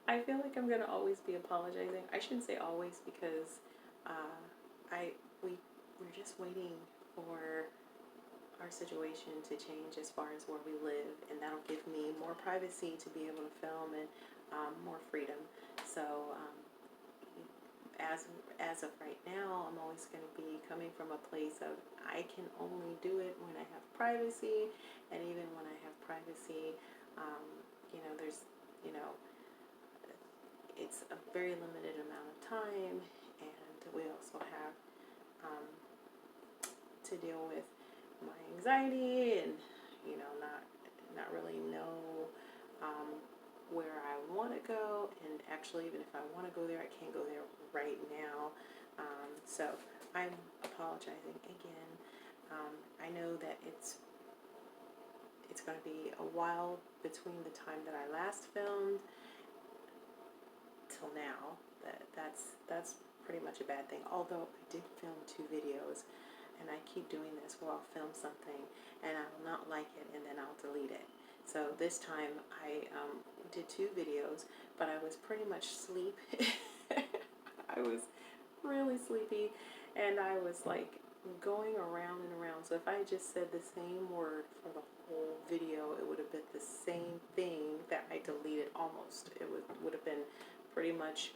I feel like I'm gonna always be apologizing. I shouldn't say always because uh, I we we're just waiting for our situation to change as far as where we live, and that'll give me more privacy to be able to film and more freedom. So as as of right now, I'm always going to be coming from a place of I can only do it when I have privacy, and even when I have privacy, um, there's you know it's a very limited amount of time, and we also have um, to deal with my anxiety and not really know um, where I want to go, and actually even if I want to go there, I can't go there right now. So I'm apologizing again. I know that it's going to be a while between the time that I last filmed till now. That's pretty much a bad thing. Although I did film 2 videos, and I keep doing this where I'll film something and I will not like it and then I'll delete it. So this time I did 2 videos, but I was pretty much asleep. I was really sleepy, and I was like going around and around. So if I just said the same word for the whole video, it would have been the same thing that I deleted almost. It would have been pretty much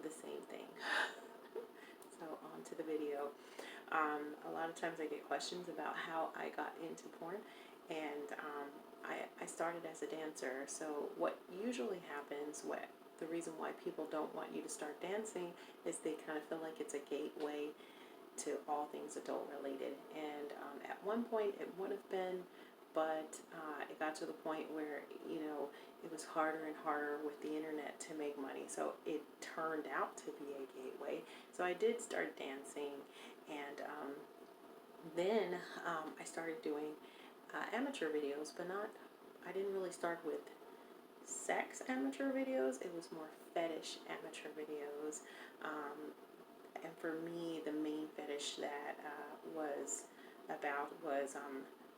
the same thing. So on to the video. A lot of times I get questions about how I got into porn, and I started as a dancer. So what usually happens, the reason why people don't want you to start dancing is they kind of feel like it's a gateway to all things adult related. And at one point it would have been, but it got to the point where it was harder and harder with the internet to make money. So it turned out to be a gateway. So I did start dancing, and then I started doing amateur videos, but not. I didn't really start with sex amateur videos. It was more fetish amateur videos. And for me, the main fetish that was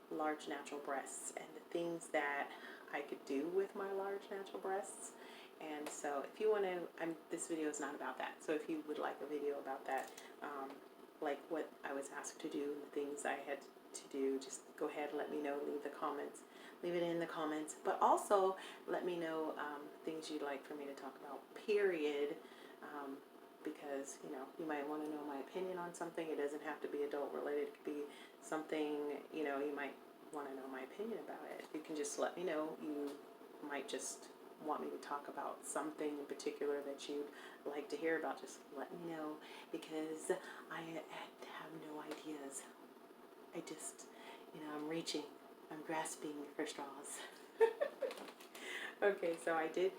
large natural breasts and the things that I could do with my large natural breasts. And so if you want to, this video is not about that. So if you would like a video about that, like what I was asked to do and the things I had to do, just go ahead and let me know. Leave it in the comments. But also let me know things you'd like for me to talk about, period. Because you might want to know my opinion on something. It doesn't have to be adult related. It could be something you might want to know my opinion about it. You can just let me know. You might just want me to talk about something in particular that you'd like to hear about. Just let me know, because I have no ideas. I just I'm reaching, I'm grasping for straws. Okay, so I did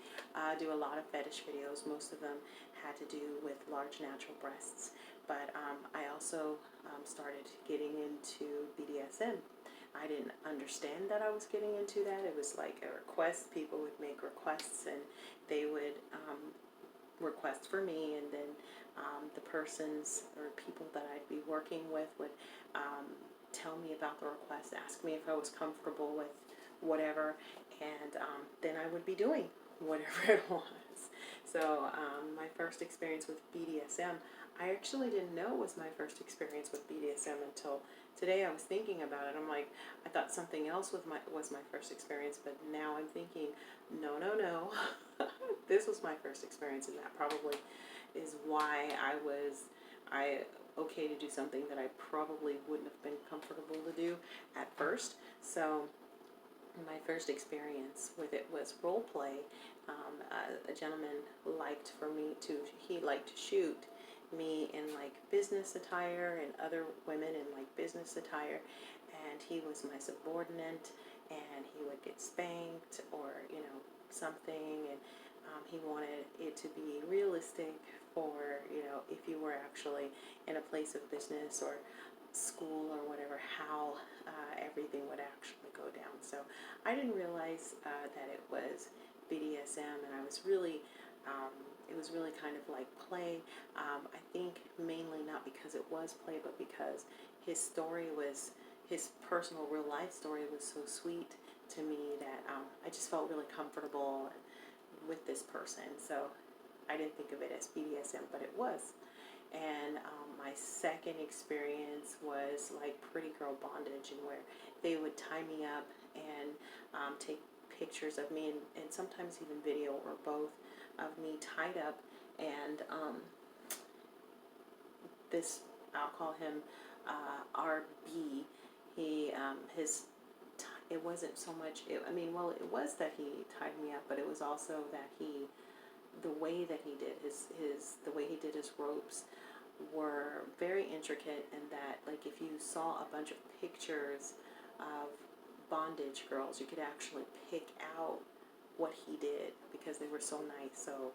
do a lot of fetish videos. Most of them had to do with large natural breasts, but I also started getting into BDSM. I didn't understand that I was getting into that. It was like a request. People would make requests, and they would request for me, and then the persons or people that I'd be working with would tell me about the request, ask me if I was comfortable with whatever, and then I would be doing whatever it was. So my first experience with BDSM, I actually didn't know it was my first experience with BDSM until today. I was thinking about it. I'm like, I thought something else was my first experience, but now I'm thinking, no, this was my first experience, and that probably is why I okay to do something that I probably wouldn't have been comfortable to do at first. So my first experience with it was role play. A gentleman liked to shoot me in like business attire and other women in like business attire, and he was my subordinate, and he would get spanked or something, and he wanted it to be realistic for if you were actually in a place of business or school or whatever, how everything would actually go down. So I didn't realize that it was BDSM, and I was really it was really kind of like play. I think mainly not because it was play, but because his personal real life story was so sweet to me that I just felt really comfortable with this person. So I didn't think of it as BDSM, but it was. And my second experience was like pretty girl bondage, and where they would tie me up and take pictures of me, and sometimes even video or both of me tied up. And this, I'll call him RB. He it wasn't so much. It was that he tied me up, but it was also that the way that he did the way he did his ropes were very intricate, and that, like, if you saw a bunch of pictures of bondage girls, you could actually pick out what he did because they were so nice. So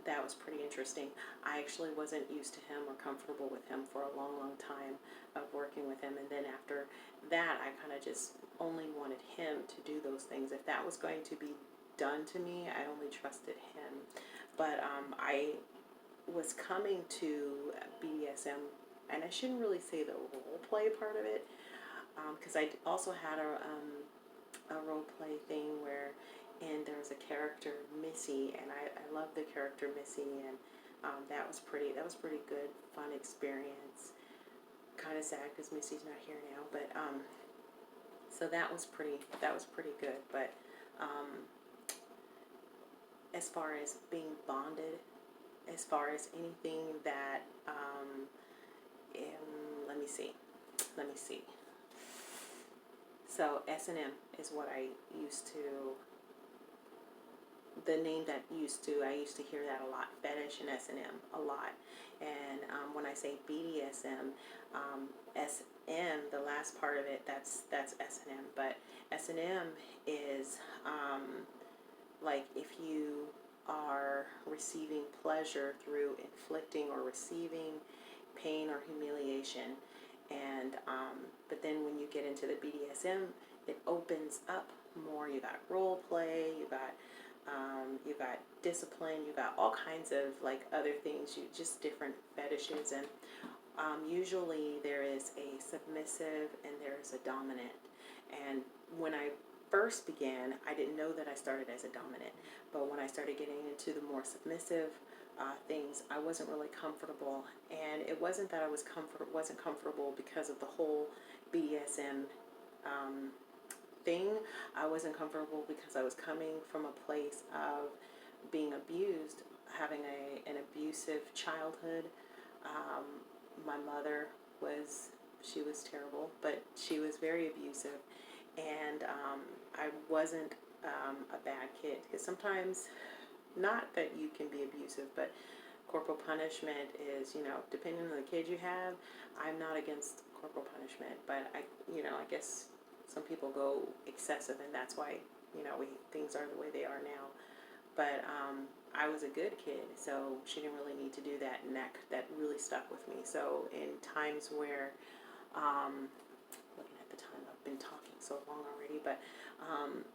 that was pretty interesting. I actually wasn't used to him or comfortable with him for a long, long time of working with him, and then after that, I kind of just only wanted him to do those things. If that was going to be done to me, I only trusted him. But I was coming to BDSM, and I shouldn't really say the role play part of it, because I also had a role play thing where, and there was a character, Missy, and I loved the character Missy, and that was pretty good, fun experience. Kind of sad because Missy's not here now, but so that was pretty good. But as far as being bonded, as far as anything that let me see. So S&M is what I used to. The name that I used to hear that a lot, fetish and S&M a lot. And when I say BDSM, SM, the last part of it, that's S&M. But S&M is like if you are receiving pleasure through inflicting or receiving pain or humiliation. And but then when you get into the BDSM, it opens up more. You got role play, you got discipline, you got all kinds of like other things, just different fetishes. And usually there is a submissive and there is a dominant. And when I first began, I didn't know that I started as a dominant, but when I started getting into the more submissive things, I wasn't really comfortable. And it wasn't that I wasn't comfortable because of the whole BDSM thing. I wasn't comfortable because I was coming from a place of being abused, having an abusive childhood. My mother was terrible, but she was very abusive, and I wasn't a bad kid, because sometimes, not that you can be abusive, but corporal punishment is, depending on the kid you have. I'm not against corporal punishment, but I guess some people go excessive, and that's why, things are the way they are now. But I was a good kid, so she didn't really need to do that, and that really stuck with me. So in times where, looking at the time, I've been talking so long already, but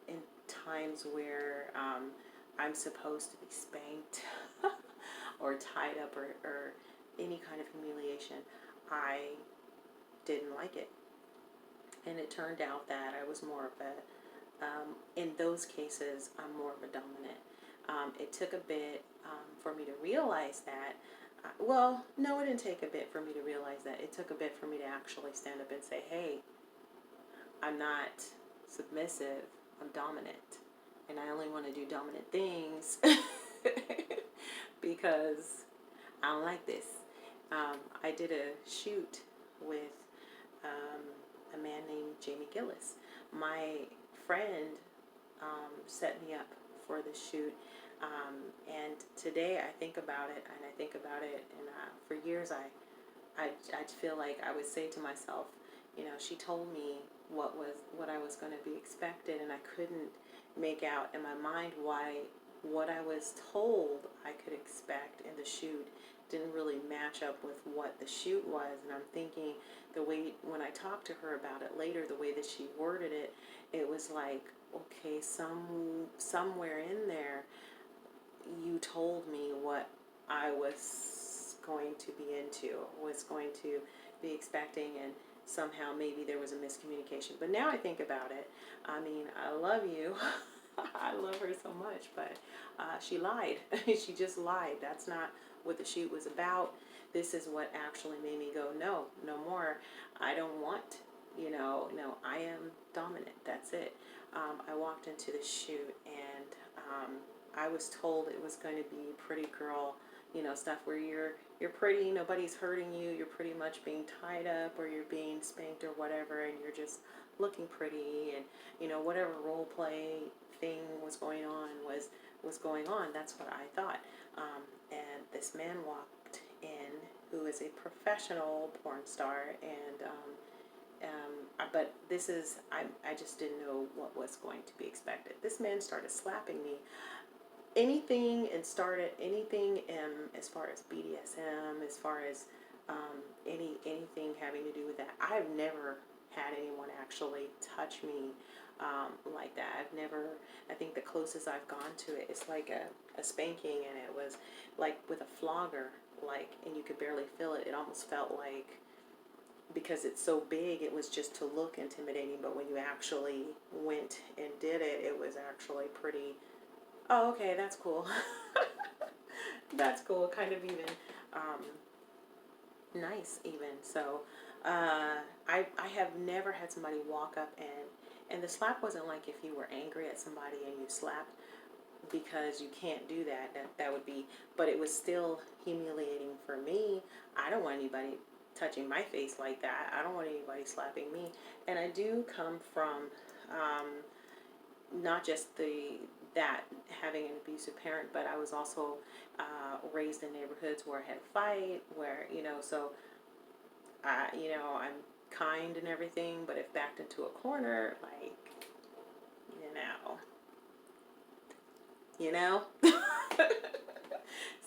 in times where I'm supposed to be spanked or tied up or any kind of humiliation, I didn't like it. And it turned out that I was more of a, in those cases, I'm more of a dominant. It took a bit for me to realize that. Well, no, it didn't take a bit for me to realize that. It took a bit for me to actually stand up and say, hey, I'm not submissive, I'm dominant. And I only want to do dominant things because I don't like this. I did a shoot with a man named Jamie Gillis. My friend set me up for the shoot, and today I think about it, and for years I feel like I would say to myself, she told me what I was going to be expected, and I couldn't make out in my mind why what I was told I could expect in the shoot didn't really match up with what the shoot was. And I'm thinking, the way, when I talked to her about it later, the way that she worded it, it was like, okay, somewhere in there you told me what I was going to be into, was going to be expecting, and somehow maybe there was a miscommunication. But now I think about it, I mean, I love you, I love her so much, but she lied. She just lied. That's not what the shoot was about. This is what actually made me go, no, no more. I don't want, no, I am dominant. That's it. I walked into the shoot, and I was told it was going to be pretty girl, stuff where you're pretty, nobody's hurting you, you're pretty much being tied up or you're being spanked or whatever, and you're just looking pretty, and whatever role play thing was going on was going on. That's what I thought. And this man walked in, who is a professional porn star, and but this is, I just didn't know what was going to be expected. This man started slapping me. Started anything as far as BDSM, as far as anything having to do with that. I've never had anyone actually touch me like that. I've never, I think the closest I've gone to it is like a spanking, and it was like with a flogger, like, and you could barely feel it. It almost felt like, because it's so big, it was just to look intimidating, but when you actually went and did it, it was actually pretty, oh, okay, that's cool. That's cool, kind of even nice even. So I have never had somebody walk up, and the slap wasn't like if you were angry at somebody and you slapped, because you can't do that. That would be, but it was still humiliating for me. I don't want anybody touching my face like that. I don't want anybody slapping me. And I do come from not just that having an abusive parent, but I was also raised in neighborhoods where I had a fight, where, so I'm kind and everything, but if backed into a corner, like, you know.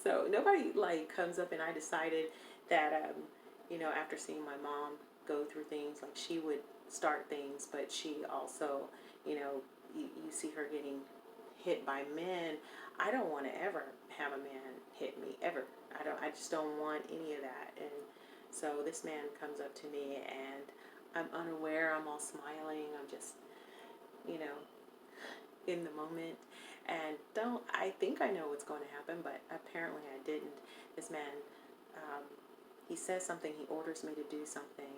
So nobody like comes up, and I decided that after seeing my mom go through things, like, she would start things, but she also, you see her getting hit by men. I don't want to ever have a man hit me ever. I just don't want any of that. And so this man comes up to me, and I'm unaware. I'm all smiling. I'm just, in the moment, and I think I know what's going to happen, but apparently I didn't. This man, he says something. He orders me to do something,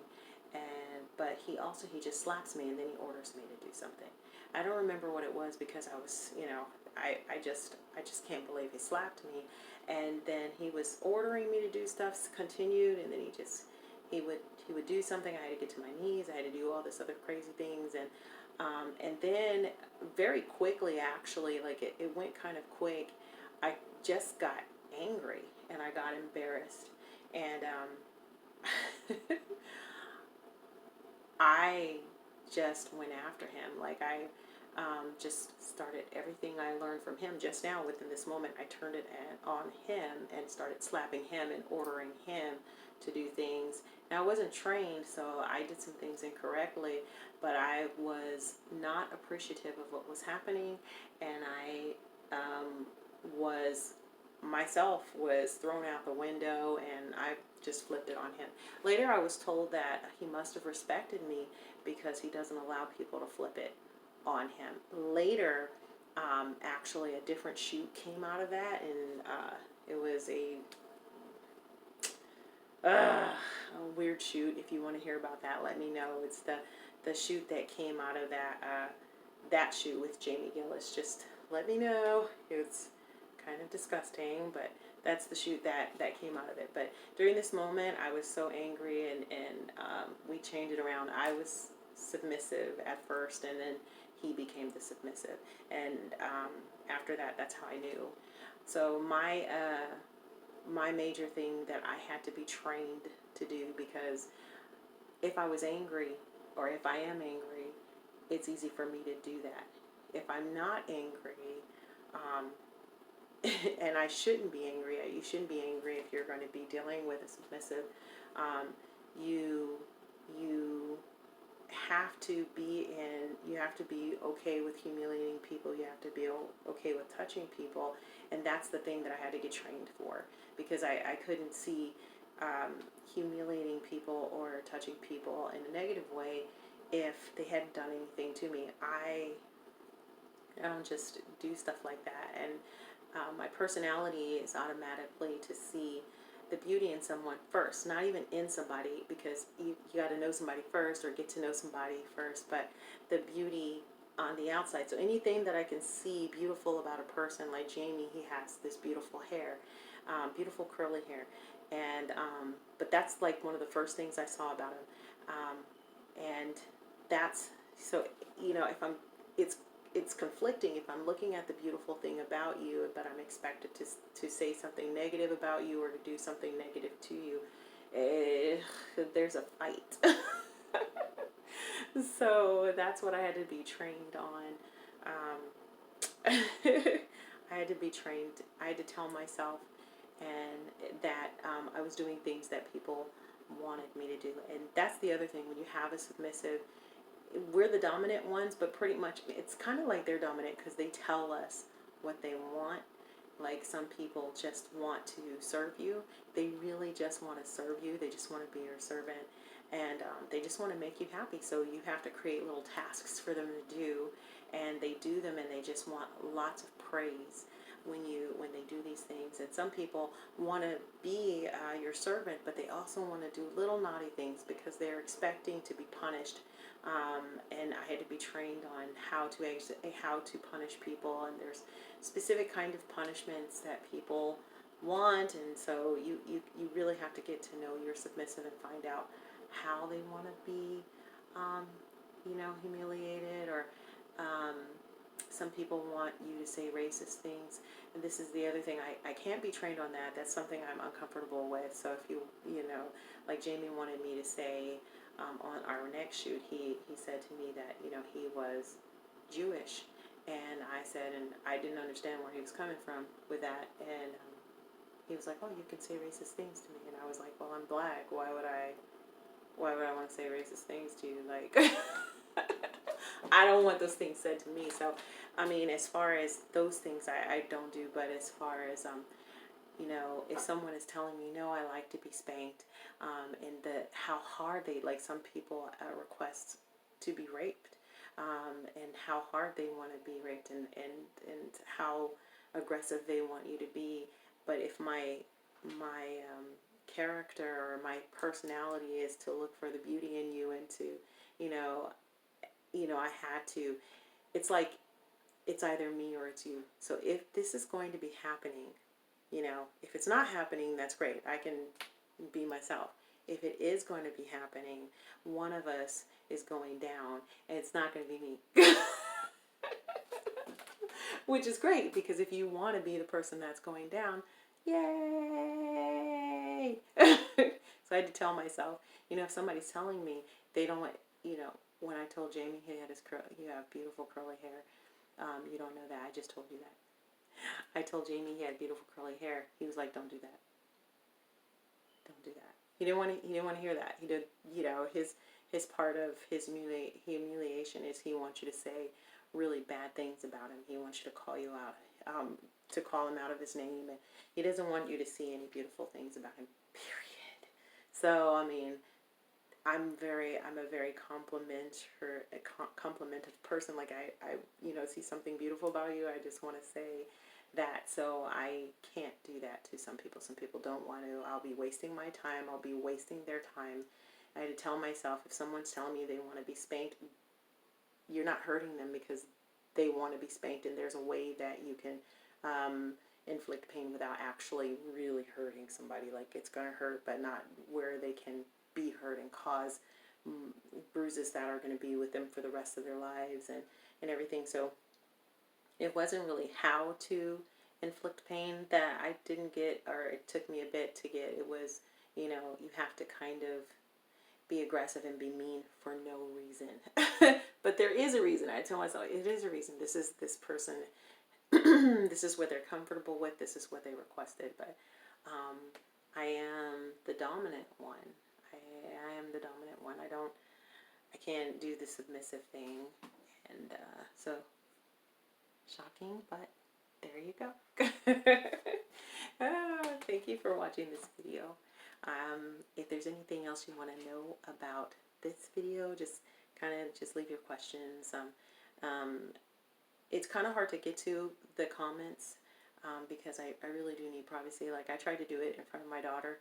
but he just slaps me, and then he orders me to do something. I don't remember what it was, because I was, I just can't believe he slapped me. And then he was ordering me to do stuff, continued, and then he would do something. I had to get to my knees. I had to do all this other crazy things, and then very quickly, actually, like it went kind of quick. I just got angry, and I got embarrassed, and I just went after him. Like, I just started everything I learned from him just now. Within this moment, I turned it on him and started slapping him and ordering him to do things. Now, I wasn't trained, so I did some things incorrectly, but I was not appreciative of what was happening, and I was thrown out the window, and I just flipped it on him. Later, I was told that he must have respected me because he doesn't allow people to flip it on him. Later, actually, a different shoot came out of that, and it was a weird shoot. If you want to hear about that, let me know. It's the shoot that came out of that shoot with Jamie Gillis. Just let me know. It's kind of disgusting, but that's the shoot that came out of it. But during this moment, I was so angry, and we changed it around. I was submissive at first, and then he became the submissive. And after that, that's how I knew. So my major thing that I had to be trained to do, because if I was angry, or if I am angry, it's easy for me to do that. If I'm not angry, and I shouldn't be angry, you shouldn't be angry if you're going to be dealing with a submissive. You have to be okay with humiliating people. You have to be okay with touching people, and that's the thing that I had to get trained for, because I couldn't see humiliating people or touching people in a negative way if they hadn't done anything to me. I don't just do stuff like that. And my personality is automatically to see the beauty in someone first, not even in somebody, because you got to know somebody first or get to know somebody first, but the beauty on the outside. So anything that I can see beautiful about a person, like Jamie, he has this beautiful hair, beautiful curly hair, and but that's like one of the first things I saw about him, and that's so, you know, if I'm, it's conflicting if I'm looking at the beautiful thing about you, but I'm expected to say something negative about you or to do something negative to you. There's a fight. So that's what I had to be trained on. I had to be trained. I had to tell myself and that I was doing things that people wanted me to do. And that's the other thing. When you have a submissive, we're the dominant ones, but pretty much it's kind of like they're dominant because they tell us what they want. Like some people just want to serve you. They really just want to serve you. They just want to be your servant. And they just want to make you happy. So you have to create little tasks for them to do. And they do them and they just want lots of praise when they do these things. And some people want to be your servant, but they also want to do little naughty things because they're expecting to be punished. And I had to be trained on how to punish people, and there's specific kind of punishments that people want, and so you really have to get to know your submissive and find out how they want to be, humiliated, or some people want you to say racist things, and this is the other thing, I can't be trained on that. That's something I'm uncomfortable with. So if you like Jamie wanted me to say, on our next shoot, he said to me that, he was Jewish, and I said, and I didn't understand where he was coming from with that, and he was like, oh, you can say racist things to me, and I was like, well, I'm black, why would I want to say racist things to you? Like, I don't want those things said to me. So, I mean, as far as those things, I don't do, but as far as, if someone is telling me, no, I like to be spanked, and how hard they, like some people request to be raped, and how hard they want to be raped, and how aggressive they want you to be. But if my character or my personality is to look for the beauty in you and to, I had to, it's like, it's either me or it's you. So if this is going to be happening, if it's not happening, that's great. I can be myself. If it is going to be happening, one of us is going down, and it's not going to be me. Which is great, because if you want to be the person that's going down, yay! So I had to tell myself, if somebody's telling me they don't want, when I told Jamie he had you have beautiful curly hair, you don't know that, I just told you that. I told Jamie he had beautiful curly hair. He was like, don't do that. Don't do that. He didn't want to hear that. He did, his part of his humiliation is he wants you to say really bad things about him. He wants you to call you out, to call him out of his name, and he doesn't want you to see any beautiful things about him, period. So, I mean, I'm a very complimentive person. Like I see something beautiful about you, I just want to say that. So I can't do that to some people. Some people don't want to. I'll be wasting my time. I'll be wasting their time. I had to tell myself, if someone's telling me they want to be spanked, you're not hurting them because they want to be spanked, and there's a way that you can inflict pain without actually really hurting somebody. Like, it's going to hurt, but not where they can be hurt and cause bruises that are going to be with them for the rest of their lives and everything. So it wasn't really how to inflict pain that I didn't get, or it took me a bit to get. It was, you have to kind of be aggressive and be mean for no reason. But there is a reason. I tell myself, it is a reason. This is this person. This is what they're comfortable with. This is what they requested. But I am the dominant one. I am the dominant one. I can't do the submissive thing. And so, shocking, but there you go. Thank you for watching this video. If there's anything else you want to know about this video, just leave your questions. it's kind of hard to get to the comments because I really do need privacy. Like I tried to do it in front of my daughter.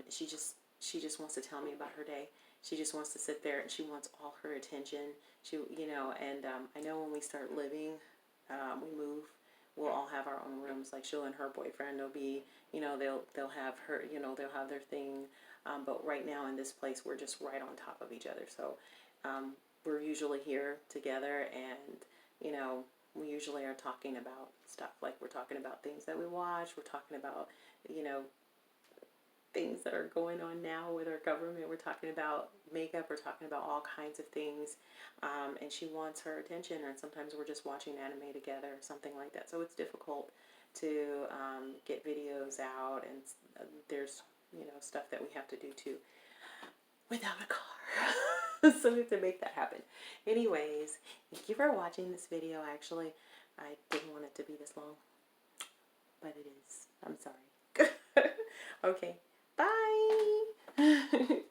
She just wants to tell me about her day. She just wants to sit there and she wants all her attention. She, you know, and I know when we start living, we move, we'll all have our own rooms. Like she'll and her boyfriend, they'll be, you know, they'll have her, you know, they'll have their thing. But right now in this place, we're just right on top of each other. So we're usually here together, and you know, we usually are talking about stuff. Like we're talking about things that we watch. We're talking about, you know, things that are going on now with our government. We're talking about makeup. We're talking about all kinds of things. And she wants her attention, and sometimes we're just watching anime together or something like that. So it's difficult to get videos out, and there's, you know, stuff that we have to do too without a car. So we have to make that happen. Anyways, thank you for watching this video. Actually, I didn't want it to be this long, but it is. I'm sorry. Okay, bye.